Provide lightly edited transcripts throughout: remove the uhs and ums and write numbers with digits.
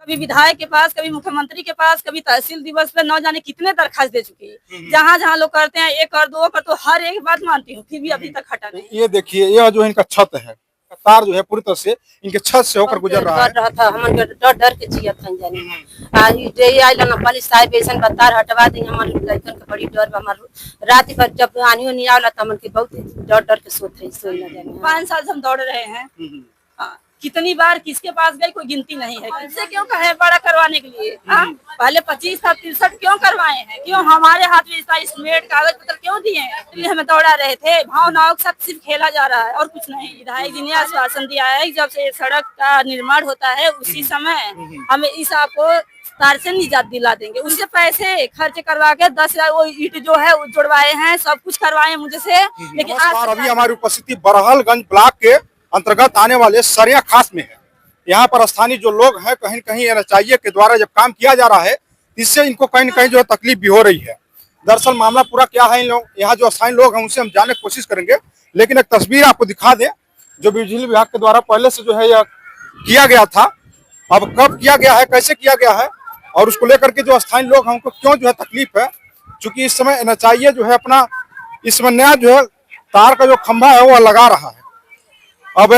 कभी विधायक के पास, कभी मुख्यमंत्री के पास, कभी तहसील दिवस पे न जाने कितने दरखास्त दे चुकी है। जहाँ जहाँ लोग करते हैं ये कर दो वो कर दो, हर एक बात मानती हूँ, फिर भी अभी तक हटा नहीं। ये देखिए, यह जो इनका छत है, तार जो है पूरी तरह से इनके छत से होकर गुजर रहा है। था हमन के डर डर के जियत हन जानी आज जे आइल न पुलिस साहब ऐसन बतार हटवा दी हमन लइकन के बड़ी डर हमर रात भर जब आनियो नहीं आवला त हमन के बहुत डर डर के सोत है सोई न जानी। 5 साल से हम दौड़ रहे हैं। कितनी बार किसके पास गई कोई गिनती नहीं है। किससे क्यों कहे बड़ा करवाने के लिए? पहले 25 था 63 क्यों करवाए हैं? क्यों हमारे हाथ में इसका स्टेट कागज पत्र क्यों दिए हैं? इसलिए हमें दौड़ा रहे थे। भावनाओं के साथ सिर्फ खेला जा रहा है और कुछ नहीं। विधायक जी ने आश्वासन दिया है जब से सड़क का निर्माण होता है उसी समय हमें इस आपको तार से निजात दिला देंगे। उससे पैसे खर्च करवा के 10,000 वो ईट जो है वो जुड़वाए हैं, सब कुछ करवाए मुझे से। लेकिन आज अभी हमारी उपस्थिति बरहलगंज ब्लॉक के अंतर्गत आने वाले सरिया खास में है। यहाँ पर स्थानीय जो लोग हैं कहीं न कहीं एनएचआईए के द्वारा जब काम किया जा रहा है इससे इनको कहीं न कहीं जो है तकलीफ भी हो रही है। दरअसल मामला पूरा क्या है, इन लोग यहाँ जो स्थानीय लोग हैं उनसे हम जानने की कोशिश करेंगे, लेकिन एक तस्वीर आपको दिखा दें जो बिजली विभाग के द्वारा पहले से जो है यह किया गया था। अब कब किया गया है, कैसे किया गया है और उसको लेकर के जो स्थानीय लोग हैं उनको क्यों जो है तकलीफ है, चूंकि इस समय एनएचआईए जो है अपना इस समय नया जो है तार का जो खंभा है वो लगा रहा है। अब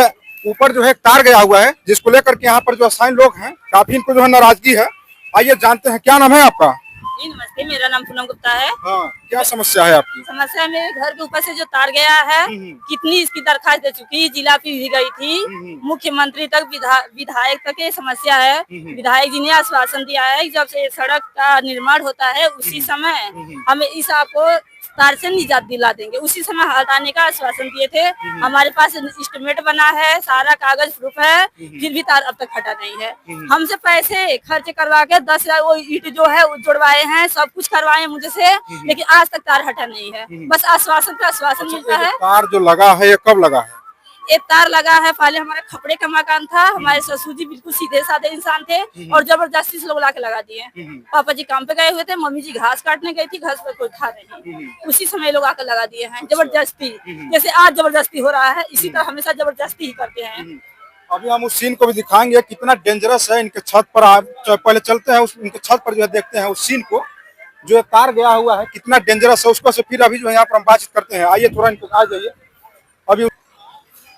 ऊपर जो है तार गया हुआ है जिसको लेकर के यहाँ पर जो स्थानीय लोग हैं काफी इनको जो है नाराजगी है। आइए जानते हैं, क्या नाम है आपका? नमस्ते, मेरा नाम पूनम गुप्ता है। हाँ, क्या समस्या है आपकी? समस्या मेरे घर के ऊपर से जो तार गया है कितनी इसकी दरखास्त दे चुकी, जिला पे भी गई थी, मुख्यमंत्री तक विधायक तक ये समस्या है। विधायक जी ने आश्वासन दिया है जब से सड़क का निर्माण होता है उसी समय हमें इस आपको तार से निजात दिला देंगे। उसी समय हटाने का आश्वासन दिए थे। हमारे पास एस्टीमेट बना है, सारा कागज प्रूफ है, फिर भी तार अब तक हटा नहीं है। हमसे पैसे खर्च करवा के 10,000 वो ईट जो है वो जुड़वाए हैं, सब कुछ करवाए मुझे से, लेकिन आज तक तार हटा नहीं है। बस आश्वासन पे आश्वासन मिलता है। तार जो लगा है ये कब लगा है? एक तार लगा है पहले हमारे खपड़े का मकान था। हमारे ससुर जी बिल्कुल सीधे साधे इंसान थे और जबरदस्ती से लोग ला के लगा दिए। पापा जी काम पे गए हुए थे, मम्मी जी घास काटने गई थी, घास पे कोई था नहीं, उसी समय लोग आकर लगा दिए हैं जबरदस्ती। जैसे आज जबरदस्ती हो रहा है इसी तरह हमेशा जबरदस्ती ही करते हैं। अभी हम उस सीन को भी दिखाएंगे कितना डेंजरस है इनके छत पर। आप पहले चलते हैं इनके छत पर जो है देखते हैं उस सीन को जो तार गया हुआ है कितना डेंजरस है उसको से फिर अभी जो है यहाँ पर हम बातचीत करते हैं। आइए थोड़ा इनको आ जाइए। अभी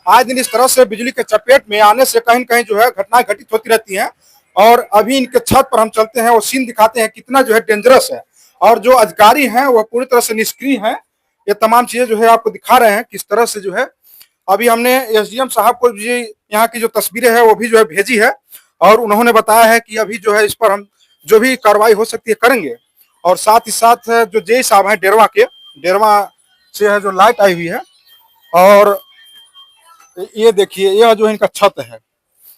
आज दिन इस तरह से बिजली के चपेट में आने से कहीं न कहीं जो है घटनाएं घटित होती रहती हैं और अभी इनके छत पर हम चलते हैं और सीन दिखाते हैं कितना जो है डेंजरस है और जो अधिकारी हैं वह पूरी तरह से निष्क्रिय हैं। ये तमाम चीजें जो है आपको दिखा रहे हैं किस तरह से जो है। अभी हमने एसडीएम साहब को भी यहाँ की जो तस्वीरें है वो भी जो है भेजी है और उन्होंने बताया है कि अभी जो है इस पर हम जो भी कार्रवाई हो सकती है करेंगे। और साथ ही साथ जो जे साहब हैं डेरवा से है जो लाइट आई हुई है और ये देखिए यह जो इनका छत है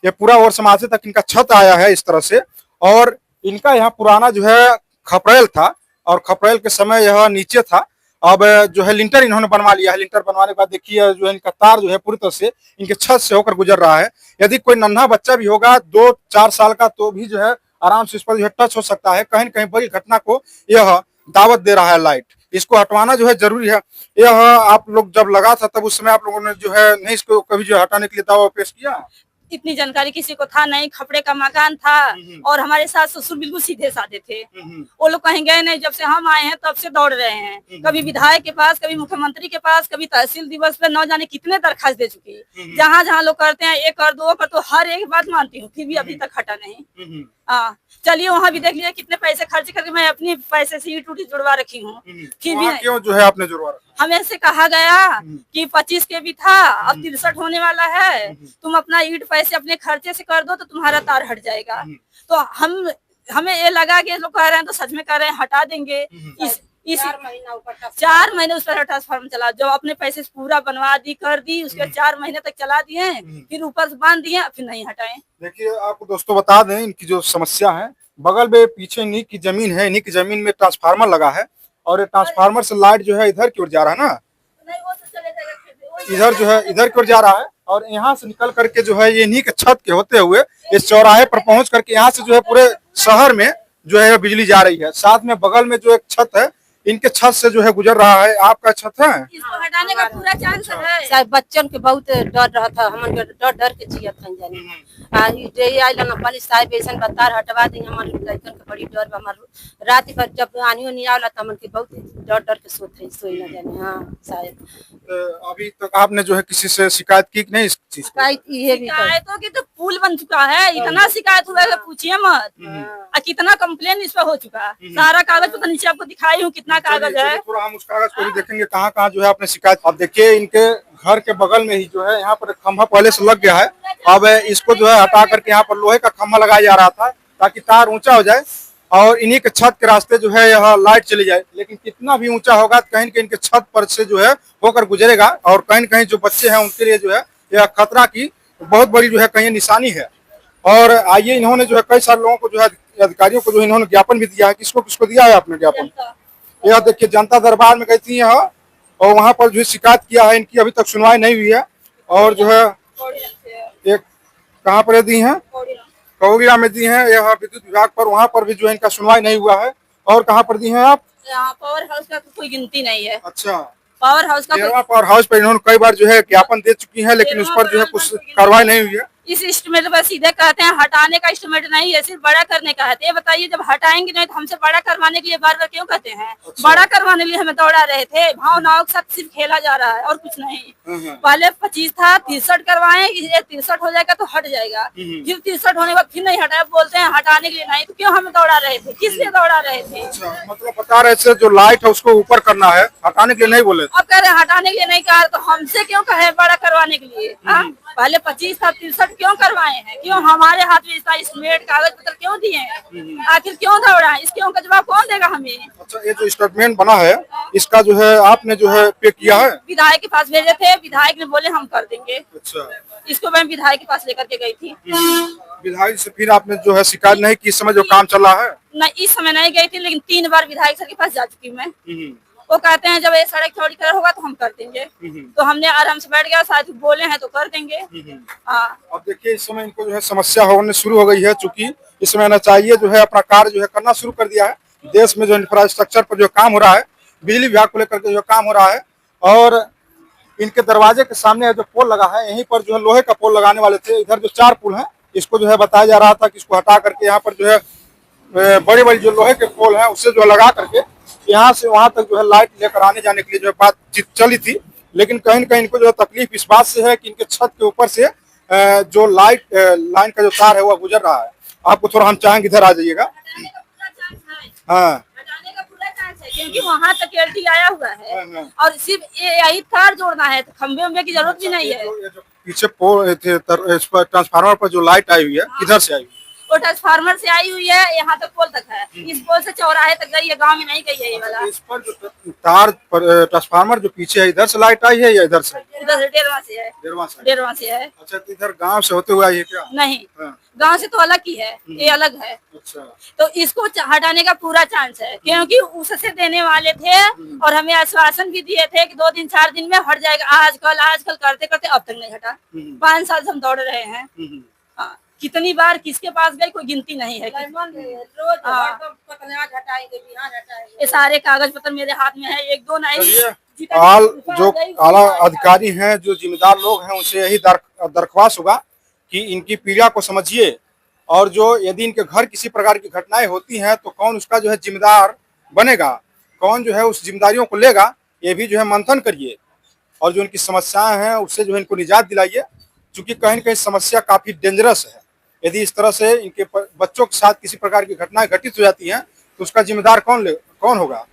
ये पूरा और समाज तक इनका छत आया है इस तरह से। और इनका यहाँ पुराना जो है खपरेल था और खपरेल के समय यह नीचे था। अब जो है लिंटर इन्होंने बनवा लिया है। लिंटर बनवाने के बाद देखिए जो है इनका तार जो है पूरी तरह से इनके छत से होकर गुजर रहा है। यदि कोई नन्हा बच्चा भी होगा 2-4 साल का तो भी जो है आराम से इस पर जो है टच हो सकता है। कहीं न कहीं बड़ी घटना को यह दावत दे रहा है लाइट। इसको हटवाना जो है जरूरी है। यह आप लोग जब लगा था तब उस समय आप लोगों ने जो है नहीं इसको कभी जो हटाने के लिए दावा पेश किया? इतनी जानकारी किसी को था नहीं। खपड़े का मकान था और हमारे सास ससुर बिल्कुल सीधे साधे थे। वो लोग कहीं गए नहीं। जब से हम आए हैं तब से दौड़ रहे हैं। कभी विधायक के पास, कभी मुख्यमंत्री के पास, कभी तहसील दिवस पे न जाने कितने दरखास्त दे चुकी। जहाँ जहाँ लोग करते हैं ये कर दो वो कर दो, हर एक बात मानती हूँ, फिर भी अभी तक हटा नहीं। हाँ चलिए वहाँ भी देख लिया कितने पैसे खर्च करके मैं अपनी पैसे से ईट जुड़वा रखी हूँ, फिर भी क्यों जो है आपने जुड़वा रखा? हमें से कहा गया कि 25 के भी था, अब 63 होने वाला है, तुम अपना ईट पैसे अपने खर्चे से कर दो तो तुम्हारा तार हट जाएगा। तो हमें ये लगा कि लोग कह रहे हैं तो सच में कह रहे हैं हटा देंगे। इस 4 महीने उस पर ट्रांसफार्मर चला, जो अपने पैसे से पूरा बनवा दी कर दी, उसके 4 महीने तक चला दिए, फिर ऊपर से बांध दिए, फिर नहीं हटाए। देखिए आपको दोस्तों बता दें इनकी जो समस्या है, बगल में पीछे इन्हीं की जमीन है, इन्हीं की जमीन में ट्रांसफार्मर लगा है और ये ट्रांसफार्मर से लाइट जो है इधर की ओर जा रहा है ना, इधर जो है इधर की ओर जा रहा है और यहाँ से निकल करके जो है ये इन्हीं के छत के होते हुए इस चौराहे पर पहुंच करके यहाँ से जो है पूरे शहर में जो है बिजली जा रही है। साथ में बगल में जो एक छत है इनके छत से जो है गुजर रहा है, आपका छत है? इसको हटाने का पूरा चांस है। साहब बच्चन के बहुत डर रहा था, हमन के डर डर के जियत हन जाने। आ आइल ना पुलिस साहब ऐसन बतार हटवा दी, हमन लइकन के बड़ी डर बा। हमर रात भर जब आनियो नहीं आवला त हमन के बहुत डर डर के सोई न जाने। हां साहब तो अभी तक आपने जो है किसी से शिकायत की कि नहीं इस चीज की? शिकायत ये भी कर शिकायतों की तो पुल बन चुका है, इतना शिकायत हुआ है कि पूछिए मत। और कितना कंप्लेन इस पर हो चुका, सारा कागज पता नीचे आपको दिखाई हूँ कितना कागज है। थोड़ा हम उस कागज को भी देखेंगे कहाँ कहाँ जो है आपने शिकायत। अब देखिए इनके घर के बगल में ही जो है यहाँ पर खंभा पहले से लग गया है। अब इसको जो है हटा करके यहाँ पर लोहे का खंभा लगाया जा रहा था ताकि तार ऊंचा हो जाए और इन्हीं के छत के रास्ते जो है यह लाइट चली जाए। लेकिन कितना भी ऊंचा होगा कहीं न कहीं इनके छत पर से जो है होकर गुजरेगा और कहीं न कहीं जो बच्चे हैं उनके लिए जो है यह खतरा की बहुत बड़ी जो है कहीं निशानी है। और आइए इन्होंने जो है कई सारे लोगों को जो है अधिकारियों को जो इन्होंने ज्ञापन भी दिया है। किसको किसको दिया है आपने ज्ञापन? यह देखिए जनता दरबार में गई थी यहाँ और वहाँ पर जो शिकायत किया है, इनकी अभी तक सुनवाई नहीं हुई है। और जो है एक कहाँ पर दी है, कौगिरा में दी है यह विद्युत विभाग पर, वहाँ पर भी जो है इनका सुनवाई नहीं हुआ है। और कहाँ पर दी है आप? यहाँ पावर हाउस का तो कोई गिनती नहीं है। अच्छा, पावर हाउस का पावर हाउस पर इन्होंने कई बार जो है ज्ञापन दे चुकी है लेकिन उस पर जो है कुछ कार्रवाई नहीं हुई है। इस एस्टिमेट पर सीधे कहते हैं हटाने का एस्टिमेट नहीं है, सिर्फ बड़ा करने का है। ये बताइए जब हटाएंगे नहीं तो हमसे बड़ा करवाने के लिए बार बार क्यों कहते हैं? अच्छा। बड़ा करवाने के लिए हमें दौड़ा रहे थे, भाव नाव के साथ सिर्फ खेला जा रहा है और कुछ नहीं। पहले 25 था, 63 करवाए, ये 63 हो जाएगा तो हट जाएगा, फिर 63 होने के बाद फिर नहीं हटाया, बोलते हैं हटाने के लिए नहीं। तो क्यों हमें दौड़ा रहे थे, किस लिए दौड़ा रहे थे? अच्छा, मतलब बता रहे थे जो लाइट है उसको ऊपर करना है, हटाने के लिए नहीं बोले। अब कह रहे हटाने के लिए नहीं कहा तो हमसे क्यों कहे बड़ा करवाने के लिए? पहले 25 था, 63 क्यों करवाए हैं? क्यों हमारे हाथ में इसका एस्टिमेट कागज पत्र क्यों दिए हैं? आखिर क्यों दौड़ा है? इसके का जवाब कौन देगा हमें? अच्छा, ये जो स्टेटमेंट बना है इसका जो है आपने जो है पे किया है? विधायक के पास भेजे थे, विधायक ने बोले हम कर देंगे। अच्छा, इसको मैं विधायक के पास लेकर के गई थी। विधायक से फिर आपने जो है शिकायत नहीं की? इस समय जो काम चल रहा है न, इस समय नहीं गई थी लेकिन 3 बार विधायक सर के पास जा चुकी मैं। वो कहते हैं जब ये सड़क थोड़ी कलर होगा तो हम कर देंगे। तो हमने आराम से बैठ गया, शायद बोले हैं तो कर देंगे। हाँ, अब देखिए इस समय इनको जो है समस्या होने शुरू हो गई है, चूंकि इस समय NHAI जो है अपना कार्य जो है करना शुरू कर दिया है। देश में जो इंफ्रास्ट्रक्चर पर जो काम हो रहा है, बिजली विभाग को लेकर के जो काम हो रहा है, और इनके दरवाजे के सामने जो पोल लगा है यहीं पर जो है लोहे का पोल लगाने वाले थे। इधर जो 4 पुल है इसको जो है बताया जा रहा था कि इसको हटा करके यहाँ पर जो है बड़ी बड़ी जो लोहे के पोल है उससे जो लगा करके यहाँ से वहां तक जो है लाइट लेकर आने जाने के लिए जो है बातचीत चली थी। लेकिन कहीं न कहीं इनको जो है तकलीफ इस बात से है कि इनके छत के ऊपर से जो लाइन का जो तार है वो गुजर रहा है। आपको थोड़ा हम चाहेंगे इधर आ जाइएगा। हाँ, हटाने का पूरा चांस है क्योंकि वहाँ तक एलटी आया हुआ है और सिर्फ यही तार जोड़ना है, तो खंबे उम्बे की जरूरत भी नहीं है। पीछे पोल ट्रांसफार्मर पर जो लाइट आई हुई है किधर से आई? वो ट्रांसफार्मर से आई हुई है, यहाँ तक पोल तक है। इस पोल से चौराहे तक गई है, गांव में नहीं गई है ये वाला। इस पर जो तार पर ट्रांसफार्मर जो पीछे है इधर से लाइट आई है या इधर से? इधर से डेरवा से है। डेरवा से है। अच्छा, तो इधर गांव से होते हुए आई है क्या? नहीं, हाँ। गांव से तो अलग ही है, ये अलग है। अच्छा, तो इसको हटाने का पूरा चांस है क्योंकि उससे देने वाले थे और हमें आश्वासन भी दिए थे कि 2 दिन 4 दिन में हट जाएगा। आजकल करते करते अब तक नहीं हटा। 5 साल से हम दौड़ रहे हैं। हाँ, कितनी बार किसके पास गए कोई गिनती नहीं है। ये सारे कागज पत्र मेरे हाथ में है, 1-2 नहीं। जो आला अधिकारी हैं, जो जिम्मेदार लोग हैं, उनसे यही दरख्वास्त होगा कि इनकी पीड़ा को समझिए और जो यदि इनके घर किसी प्रकार की घटनाएं होती हैं तो कौन उसका जो है जिम्मेदार बनेगा, कौन जो है उस जिम्मेदारियों को लेगा, ये भी जो है मंथन करिए और जो इनकी समस्याएं हैं उससे जो है इनको निजात दिलाइए। क्योंकि कहीं न कहीं समस्या काफी डेंजरस है। यदि इस तरह से इनके बच्चों के साथ किसी प्रकार की घटनाएं घटित हो जाती हैं तो उसका जिम्मेदार कौन होगा?